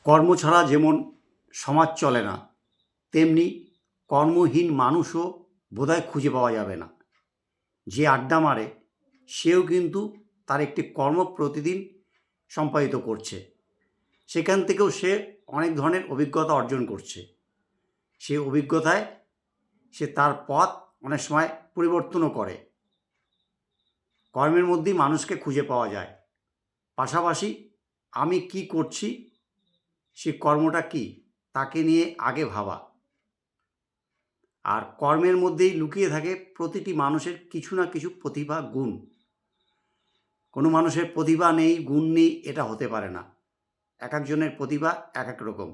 কর্ম ছাড়া যেমন সমাজ চলে না, তেমনি কর্মহীন মানুষও বোধহয় খুঁজে পাওয়া যাবে না। যে আড্ডা মারে সেও কিন্তু তার একটি কর্ম প্রতিদিন সম্পাদিত করছে, সেখান থেকেও সে অনেক ধরনের অভিজ্ঞতা অর্জন করছে। সেই অভিজ্ঞতায় সে তার পথ অনেক সময় পরিবর্তনও করে। কর্মের মধ্যেই মানুষকে খুঁজে পাওয়া যায়। পাশাপাশি আমি কি করছি, সেই কর্মটা কি, তাকে নিয়ে আগে ভাবা। আর কর্মের মধ্যেই লুকিয়ে থাকে প্রতিটি মানুষের কিছু না কিছু প্রতিভা, গুণ। কোনো মানুষের প্রতিভা নেই, গুণ নেই, এটা হতে পারে না। এক একজনের প্রতিভা এক এক রকম।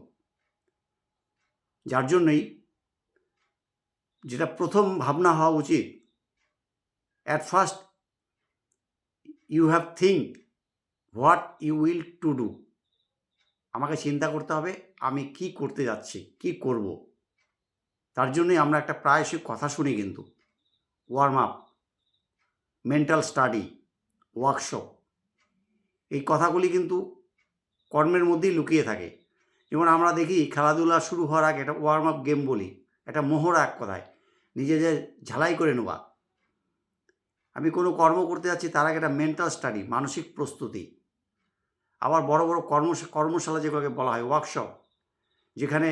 যার জন্যই যেটা প্রথম ভাবনা হওয়া উচিত, at first you have think what you will to do. আমাকে চিন্তা করতে হবে আমি কি করতে যাচ্ছি, কি করব। তার জন্যই আমরা একটা প্রায়শই কথা শুনি, কিন্তু warm up, mental study, workshop, এই কথাগুলি কিন্তু কর্মের মধ্যেই লুকিয়ে থাকে। যেমন আমরা দেখি খেলাধুলা শুরু হওয়ার আগে একটা ওয়ার্ম আপ গেম বলি, একটা মোহরা, এক কথায় নিজেদের ঝালাই করে নেওয়া। আমি কোনো কর্ম করতে যাচ্ছি তার আগে একটা মেন্টাল স্টাডি, মানসিক প্রস্তুতি। আবার বড় বড় কর্মশালা যেগুলোকে বলা হয় ওয়ার্কশপ, যেখানে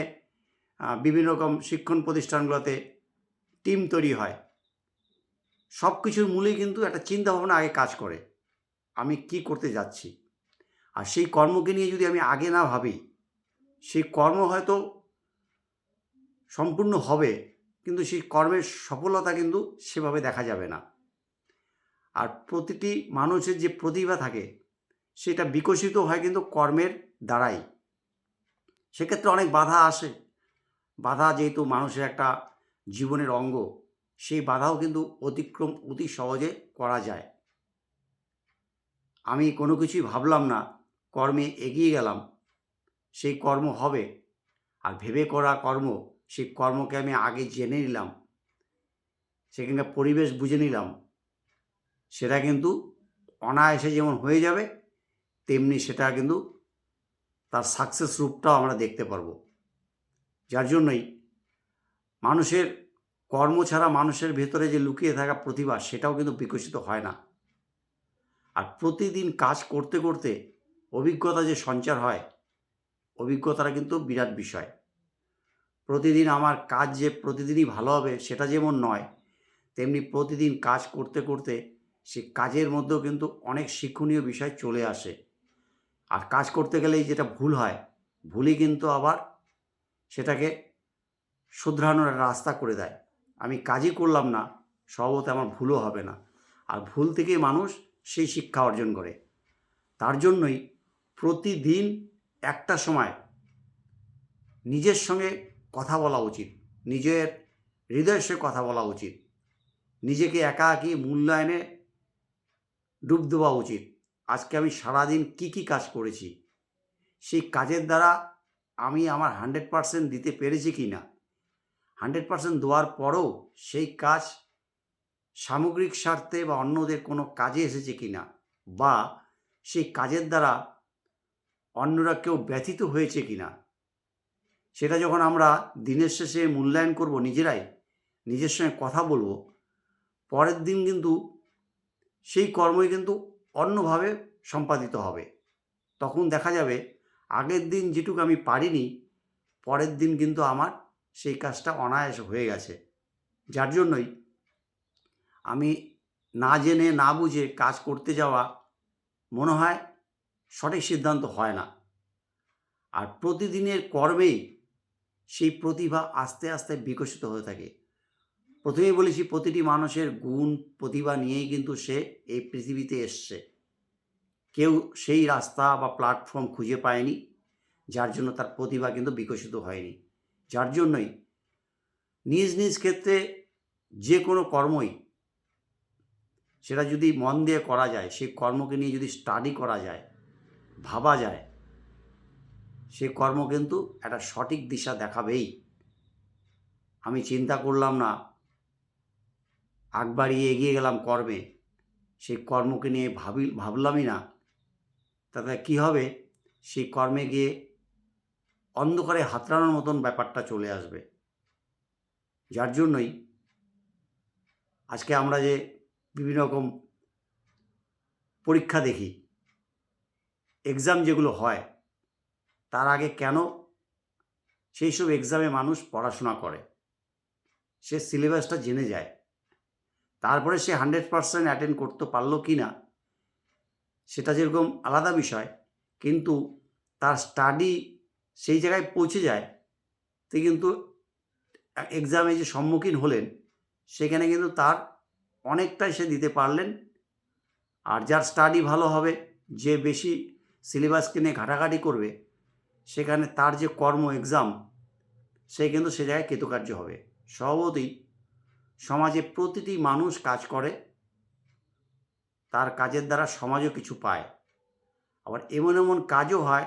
বিভিন্ন রকম শিক্ষণ প্রতিষ্ঠানগুলোতে টিম তৈরি হয়, সব কিছুর মূলেই কিন্তু একটা চিন্তাভাবনা আগে কাজ করে, আমি কি করতে যাচ্ছি। আর সেই কর্মকে নিয়ে যদি আমি আগে না ভাবি, সেই কর্ম হয়তো সম্পূর্ণ হবে, কিন্তু সেই কর্মের সফলতা কিন্তু সেভাবে দেখা যাবে না। আর প্রতিটি মানুষের যে প্রতিভা থাকে সেটা বিকশিত হয় কিন্তু কর্মের দ্বারাই। সেক্ষেত্রে অনেক বাধা আসে। বাধা যেহেতু মানুষের একটা জীবনের অঙ্গ, সেই বাধাও কিন্তু অতিক্রম অতি সহজে করা যায়। আমি কোনো কিছুই ভাবলাম না, কর্মে এগিয়ে গেলাম, সেই কর্ম হবে। আর ভেবে করা কর্ম, সেই কর্মকে আমি আগে জেনে নিলাম, সেখানকার পরিবেশ বুঝে নিলাম, সেটা কিন্তু অনায়াসে যেমন হয়ে যাবে, তেমনি সেটা কিন্তু তার সাকসেস রূপটাও আমরা দেখতে পারবো। যার জন্যই মানুষের কর্ম ছাড়া মানুষের ভেতরে যে লুকিয়ে থাকা প্রতিভা, সেটাও কিন্তু বিকশিত হয় না। আর প্রতিদিন কাজ করতে করতে অভিজ্ঞতা যে সঞ্চার হয়, অভিজ্ঞতাটা কিন্তু বিরাট বিষয়। প্রতিদিন আমার কাজ যে প্রতিদিনই ভালো হবে সেটা যেমন নয়, তেমনি প্রতিদিন কাজ করতে করতে সে কাজের মধ্যেও কিন্তু অনেক শিক্ষণীয় বিষয় চলে আসে। আর কাজ করতে গেলেই যেটা ভুল হয়, ভুলই কিন্তু আবার সেটাকে শুধরানোর রাস্তা করে দেয়। আমি কাজই করলাম না, স্বভাবতই আমার ভুলও হবে না। আর ভুল থেকেই মানুষ সেই শিক্ষা অর্জন করে। তার জন্যই প্রতিদিন একটা সময় নিজের সঙ্গে কথা বলা উচিত, নিজের হৃদয়ের সঙ্গে কথা বলা উচিত, নিজেকে একাকী মূল্যায়নে ডুব দেওয়া উচিত। আজকে আমি সারাদিন কি কি কাজ করেছি, সেই কাজের দ্বারা আমি আমার 100% দিতে পেরেছি কি না, 100% দেওয়ার পরও সেই কাজ সামগ্রিক স্বার্থে বা অন্যদের কোনো কাজে এসেছে কি না, বা সেই কাজের দ্বারা অন্যরা কেউ ব্যথিত হয়েছে কি না, সেটা যখন আমরা দিনের শেষে মূল্যায়ন করব, নিজেরাই নিজের সঙ্গে কথা বলবো, পরের দিন কিন্তু সেই কর্মই কিন্তু অন্যভাবে সম্পাদিত হবে। তখন দেখা যাবে আগের দিন যেটুকু আমি পারিনি, পরের দিন কিন্তু আমার সেই কাজটা অনায়াসে হয়ে গেছে। যার জন্যই আমি না জেনে না বুঝে কাজ করতে যাওয়া মনে হয় সঠিক সিদ্ধান্ত হয় না। আর প্রতিদিনের কর্মেই সেই প্রতিভা আস্তে আস্তে বিকশিত হতে থাকে। প্রথমেই বলেছি প্রতিটি মানুষের গুণ প্রতিভা নিয়েই কিন্তু সে এই পৃথিবীতে এসছে। কেউ সেই রাস্তা বা প্ল্যাটফর্ম খুঁজে পায়নি, যার জন্য তার প্রতিভা কিন্তু বিকশিত হয়নি। যার জন্যই নিজ নিজ ক্ষেত্রে যে কোনো কর্মই, সেটা যদি মন দিয়ে করা যায়, সেই কর্মকে নিয়ে যদি স্টাডি করা যায়, ভাবা যায়, সেই কর্ম কিন্তু একটা সঠিক দিশা দেখাবেই। আমি চিন্তা করলাম না, আগ বাড়িয়ে এগিয়ে গেলাম কর্মে, সেই কর্মকে নিয়ে ভাবলামই না, তাতে কী হবে, সেই কর্মে গিয়ে অন্ধকারে হাতড়ানোর মতন ব্যাপারটা চলে আসবে। যার জন্যই আজকে আমরা যে বিভিন্ন রকম পরীক্ষা দেখি, এক্সাম যেগুলো হয়, তার আগে কেন সেই সব এক্সামে মানুষ পড়াশোনা করে, সে সিলেবাসটা জেনে যায়, তারপরে সে 100% অ্যাটেন্ড করতে পারলো কি না সেটা যেরকম আলাদা বিষয়, কিন্তু তার স্টাডি সেই জায়গায় পৌঁছে যায়, তো কিন্তু এক্সামে যে সম্মুখীন হলেন সেখানে কিন্তু তার অনেকটাই সে দিতে পারলেন। আর যার স্টাডি ভালো হবে, যে বেশি সিলেবাসকে নিয়ে ঘাটাঘাটি করবে, সেখানে তার যে কর্ম এক্সাম সে কিন্তু সে জায়গায় কৃতকার্য হবে। স্বভাবতই সমাজে প্রতিটি মানুষ কাজ করে, তার কাজের দ্বারা সমাজও কিছু পায়। আবার এমন এমন কাজও হয়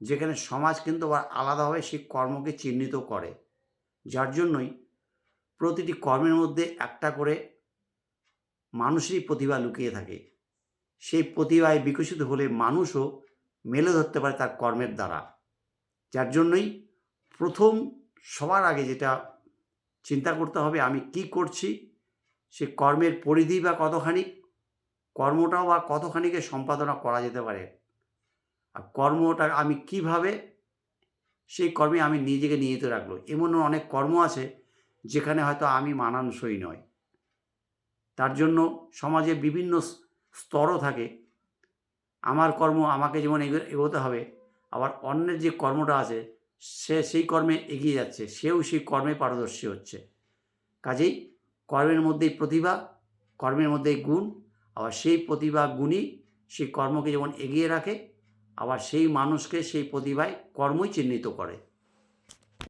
যেখানে সমাজ কিন্তু আবার আলাদাভাবে সেই কর্মকে চিহ্নিত করে। যার জন্যই প্রতিটি কর্মের মধ্যে একটা করে মানুষেরই প্রতিভা লুকিয়ে থাকে। সেই প্রতিভায় বিকশিত হলে মানুষও মেলে ধরতে পারে তার কর্মের দ্বারা। যার জন্যই প্রথম সবার আগে যেটা চিন্তা করতে হবে, আমি কি করছি, সে কর্মের পরিধি বা কতখানি, কর্মটাও বা কতখানিকে সম্পাদনা করা যেতে পারে, আর কর্মটা আমি কিভাবে সেই কর্মে আমি নিজেকে নিয়োজিত রাখলো। এমন অনেক কর্ম আছে যেখানে হয়তো আমি মানানসই নয়, তার জন্য সমাজে বিভিন্ন স্তরও থাকে। আমার কর্ম আমাকে যেমন এগোতে হবে, আবার অন্যের যে কর্মটা আছে সে সেই কর্মে এগিয়ে যাচ্ছে, সেও সেই কর্মে পারদর্শী হচ্ছে। কাজেই কর্মের মধ্যেই প্রতিভা, কর্মের মধ্যেই গুণ, আবার সেই প্রতিভা গুণই সেই কর্মকে যেমন এগিয়ে রাখে, আবার সেই মানুষকে সেই প্রতিভায় কর্মই চিহ্নিত করে।